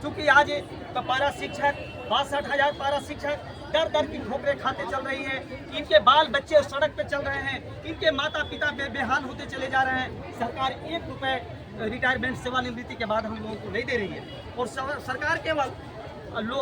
चूँकि आज पारा शिक्षक 62,000 पारा शिक्षक दर दर की ठोकरें खाते चल रही हैं, इनके बाल बच्चे सड़क पे चल रहे हैं, इनके माता पिता बेहाल होते चले जा रहे हैं। सरकार 1 रुपये रिटायरमेंट सेवानिवृत्ति के बाद हम लोगों को नहीं दे रही है। और सरकार केवल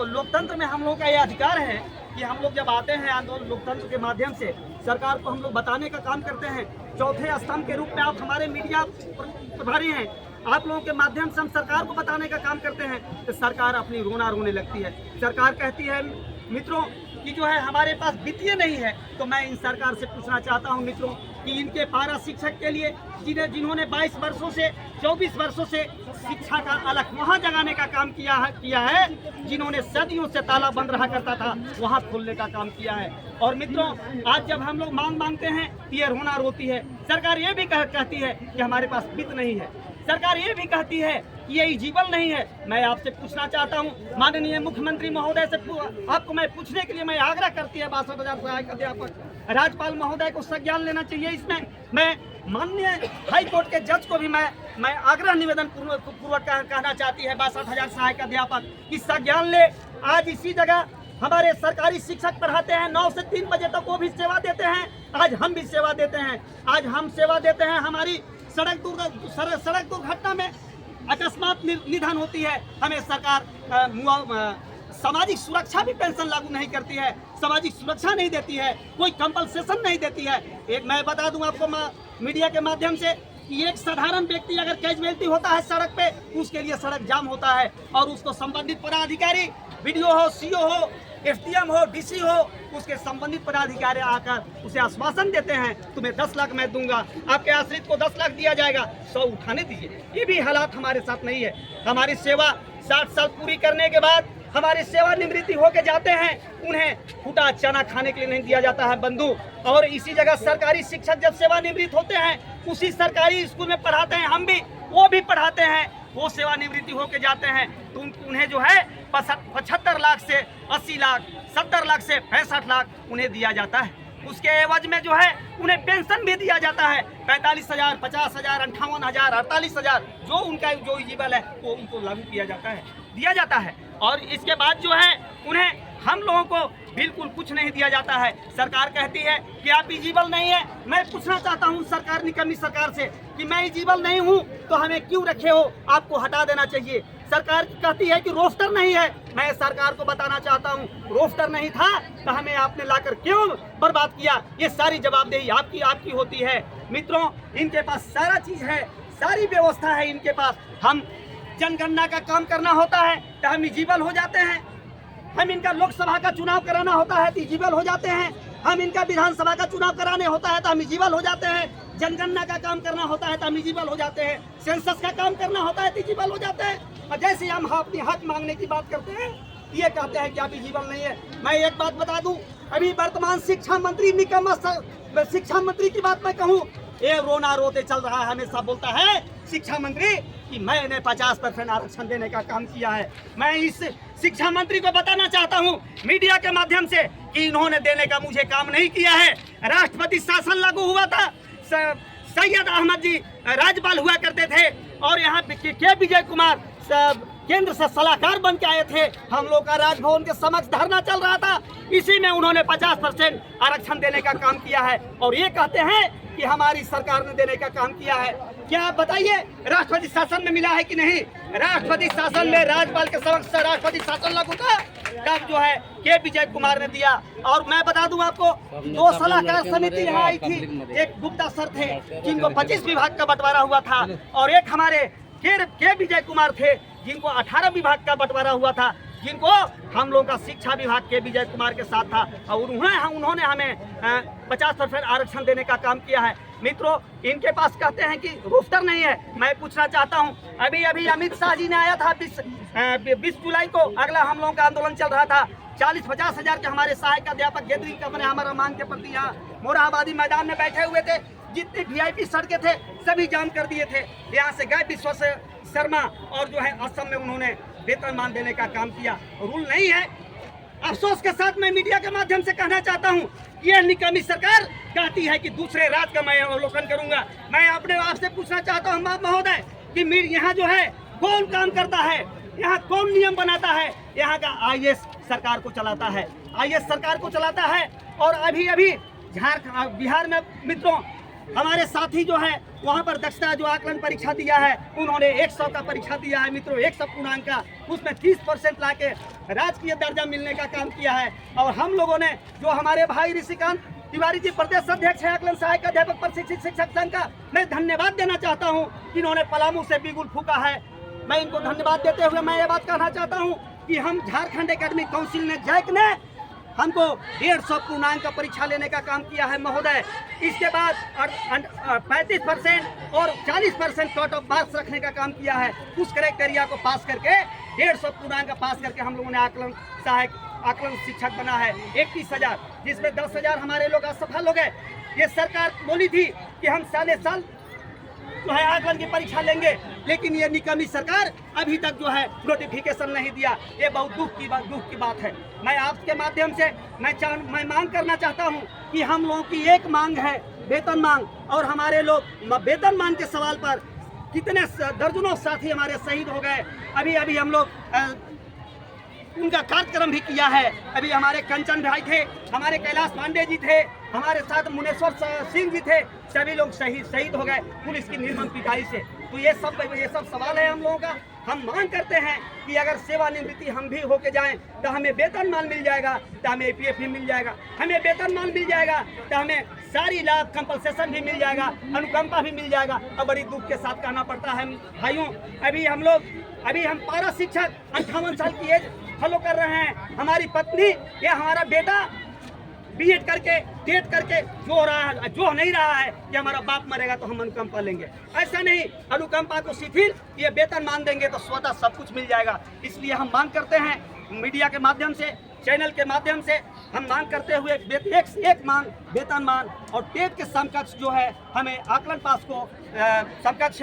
लोकतंत्र में हम लोगों का ये अधिकार है कि हम लोग जब आते हैं आंदोलन लोकतंत्र के माध्यम से सरकार को हम लोग बताने का काम करते हैं। चौथे स्तंभ के रूप में आप हमारे मीडिया प्रभारी हैं, आप लोगों के माध्यम से हम सरकार को बताने का काम करते हैं तो सरकार अपनी रोना रोने लगती है। सरकार कहती है मित्रों कि जो है हमारे पास वित्तीय नहीं है। तो मैं इन सरकार से पूछना चाहता हूं मित्रों कि इनके पारा शिक्षक के लिए जिन्होंने 22 वर्षों से 24 वर्षों से शिक्षा का अलग वहां जगाने का काम किया है, जिन्होंने सदियों से ताला बंद रहा करता था वहां खोलने का काम किया है। और मित्रों आज जब हम लोग मांग मांगते हैं तो ये रोना रोती है। सरकार ये भी कहती है कि हमारे पास वित्त नहीं है। सरकार ये भी कहती है कि ये एलिजिबल नहीं है। मैं आपसे पूछना चाहता हूं माननीय मुख्यमंत्री महोदय से आपको मैं पूछने के लिए मैं आग्रह करती है 62,000 सहायक अध्यापक राज्यपाल महोदय को संज्ञान लेना चाहिए। इसमें मैं माननीय हाई कोर्ट के जज को भी मैं आग्रह निवेदन पूर्वक कहना चाहती है 62,000 सहायक अध्यापक की संज्ञान ले। आज इसी जगह हमारे सरकारी शिक्षक पढ़ाते हैं, 9 से 3 बजे तक वो भी सेवा देते हैं। आज हम भी सेवा देते हैं। आज हम सेवा देते हैं। हमारी सड़क दुर्घटना में अकस्मात निधन होती है, हमें सरकार सामाजिक सुरक्षा भी पेंशन लागू नहीं करती है, सामाजिक सुरक्षा नहीं देती है, कोई कंपनसेशन नहीं देती है। एक मैं बता दूं आपको मीडिया के माध्यम से कि एक साधारण व्यक्ति अगर कैजुअलिटी होता है सड़क पे, उसके लिए सड़क जाम होता है और उसको संबंधित पदाधिकारी वीडियो हो, सीओ हो, एसडीएम हो, डीसी हो, उसके संबंधित पदाधिकारी आकर उसे आश्वासन देते हैं तुम्हें 10 लाख मैं दूंगा, आपके आश्रित को 10 लाख दिया जाएगा, 100 उठाने दीजिए। ये भी हालात हमारे साथ नहीं है। हमारी सेवा 60 साल पूरी करने के बाद हमारी सेवानिवृत्ति होके जाते हैं, उन्हें फूटा चना खाने के लिए नहीं दिया जाता है बंधु। और इसी जगह सरकारी शिक्षक जब सेवानिवृत्त होते हैं उसी सरकारी स्कूल में पढ़ाते हैं, हम भी वो भी पढ़ाते हैं, वो सेवानिवृत्ति होके जाते हैं तो उन्हें जो है 75 लाख से 80 लाख, 70 लाख से 65 लाख उन्हें दिया जाता है। उसके एवज में जो है उन्हें पेंशन भी दिया जाता है 45,000, 50,000, 58,000, 48,000, जो उनका जो एलिजिबल है वो उनको लागू किया जाता है, दिया जाता है। और इसके बाद जो है उन्हें हम लोगों को बिल्कुल कुछ नहीं दिया जाता है। सरकार कहती है कि आप एलिजिबल नहीं है। मैं पूछना चाहता हूं सरकार, निकम्मी सरकार से कि मैं एलिजिबल नहीं हूं तो हमें क्यों रखे हो, आपको हटा देना चाहिए। सरकार कहती है कि रोस्टर नहीं है। मैं सरकार को बताना चाहता हूं रोस्टर नहीं था तो हमें आपने लाकर क्यों बर्बाद किया। ये सारी जवाबदेही आपकी होती है। मित्रों इनके पास सारा चीज है, सारी व्यवस्था है इनके पास। हम जनगणना का काम करना होता है तो हम एलिजिबल हो जाते हैं। हम इनका लोकसभा का चुनाव कराना होता है तो एलिजिबल हो जाते हैं। हम इनका विधानसभा का चुनाव कराने होता है तो हम एलिजिबल हो जाते हैं। जनगणना का काम करना होता है तो हम एलिजिबल हो जाते हैं। सेंसस का काम करना होता है तो एलिजिबल हो जाते हैं। और जैसे हम अपनी हक मांगने की बात करते हैं ये कहते हैं कि आप एलिजिबल नहीं है। मैं एक बात बता दूं, अभी वर्तमान शिक्षा मंत्री निकम्मा शिक्षा मंत्री की बात मैं कहूँ, ये रोना रोते चल रहा है। हमेशा बोलता है शिक्षा मंत्री कि मैंने 50% आरक्षण देने का काम किया है। मैं इस शिक्षा मंत्री को बताना चाहता हूं मीडिया के माध्यम से कि इन्होंने देने का मुझे काम नहीं किया है। राष्ट्रपति शासन लागू हुआ था, सैयद अहमद जी राज्यपाल हुआ करते थे और यहाँ के विजय कुमार केंद्र से सलाहकार बन के आए थे। हम लोग का राजभवन के समक्ष धरना चल रहा था, इसी में उन्होंने 50% आरक्षण देने का काम किया है और ये कहते हैं कि हमारी सरकार ने देने का काम किया है। क्या आप बताइए राष्ट्रपति शासन में मिला है कि नहीं? राष्ट्रपति शासन में राज्यपाल के समक्ष राष्ट्रपति शासन लागू था तब जो है के विजय कुमार ने दिया। और मैं बता दूं आपको 2 सलाहकार समिति यहाँ आई थी, एक गुप्ता सर थे जिनको 25 विभाग का बंटवारा हुआ था और एक हमारे के विजय कुमार थे जिनको 18 विभाग का बंटवारा हुआ था, जिनको हम लोगों का शिक्षा विभाग के विजय कुमार के साथ था और उन्होंने हमें 50% आरक्षण देने का काम किया है। मित्रों इनके पास कहते हैं कि रोस्टर नहीं है। मैं पूछना चाहता हूं, अभी अमित शाह जी ने आया था 20 जुलाई को, अगला हम लोगों का आंदोलन चल रहा था। 40-50 हजार के हमारे सहायक अध्यापक गैदरिंग करने हमारा मांग के प्रति यहाँ मोरहाबादी मैदान में बैठे हुए थे। जितनी VIP सड़कें थे सभी जाम कर दिए थे। यहाँ से गए विश्व शर्मा और जो है असम में उन्होंने वेतनमान देने का काम किया। रूल नहीं है। अफसोस के साथ मैं मीडिया के माध्यम से कहना चाहता हूं कि यह निकम्मी सरकार कहती है कि दूसरे राज्य का मैं अवलोकन करूंगा। मैं अपने आप से पूछना चाहता हूं महोदय कि यहाँ जो है कौन काम करता है? यहाँ कौन नियम बनाता है? यहाँ का आईएएस सरकार को चलाता है, आईएएस सरकार को चलाता है। और अभी अभी बिहार में मित्रों हमारे साथी जो है वहाँ पर दक्षता जो आकलन परीक्षा दिया है, उन्होंने 100 का परीक्षा दिया है मित्रों, 100 पूर्णांक का, उसमें 30% ला के राजकीय दर्जा मिलने का काम किया है। और हम लोगों ने जो हमारे भाई ऋषिकांत तिवारी जी प्रदेश अध्यक्ष है आकलन सहायक अध्यापक प्रशिक्षित शिक्षक संघ का, मैं धन्यवाद देना चाहता हूँ कि इन्होंने पलामू से बिगुल फूका है। मैं इनको धन्यवाद देते हुए मैं ये बात कहना चाहता हूँ कि हम झारखंड एकेडमिक काउंसिल ने जैक ने हमको 150 पूर्णांक का परीक्षा लेने का काम किया है महोदय। इसके बाद 35% और 40% कट ऑफ मार्क्स रखने का काम किया है। उस क्राइटेरिया को पास करके 150 पूर्णांक का पास करके हम लोगों ने आकलन सहायक आकलन शिक्षक बना है 31,000, जिसमें 10,000 हमारे लोग असफल हो गए। ये सरकार बोली थी कि हम साल जो है आकलन की परीक्षा लेंगे, लेकिन ये निकम्मी सरकार अभी तक जो है नोटिफिकेशन नहीं दिया। ये बहुत दुख की बात है। मैं आपके माध्यम से मैं मांग करना चाहता हूँ कि हम लोगों की एक मांग है वेतन मांग, और हमारे लोग वेतन मांग के सवाल पर कितने दर्जनों साथी हमारे शहीद हो गए। अभी हम लोग उनका कार्यक्रम भी किया है। अभी हमारे कंचन भाई थे, हमारे कैलाश पांडे जी थे, हमारे साथ मुनेश्वर सिंह जी थे, सभी लोग शहीद हो गए पुलिस की निर्मम पिटाई से। तो ये सब सवाल है हम लोगों का। हम मांग करते हैं कि अगर सेवानिवृत्ति हम भी होके जाएं तो हमें वेतनमान मिल जाएगा, तो हमें APF भी मिल जाएगा, हमें वेतनमान मिल जाएगा, तो हमें सारी लाभ कंपनसेशन भी मिल जाएगा, अनुकंपा भी मिल जाएगा। और बड़ी दुख के साथ कहना पड़ता है भाइयों, अभी हम पारा शिक्षक 58 साल की एज फॉलो कर रहे हैं। हमारी पत्नी या हमारा बेटा BEd करके टेट करके जो नहीं रहा है कि हमारा बाप मरेगा तो हम अनुकंपा लेंगे। ऐसा नहीं, अनुकंपा को शिथिल ये वेतन मान देंगे तो स्वतः सब कुछ मिल जाएगा। इसलिए हम मांग करते हैं मीडिया के माध्यम से, चैनल के माध्यम से हम मांग करते हुए एक मांग वेतन मान और टेट के समकक्ष जो है हमें आकलन पास को समकक्ष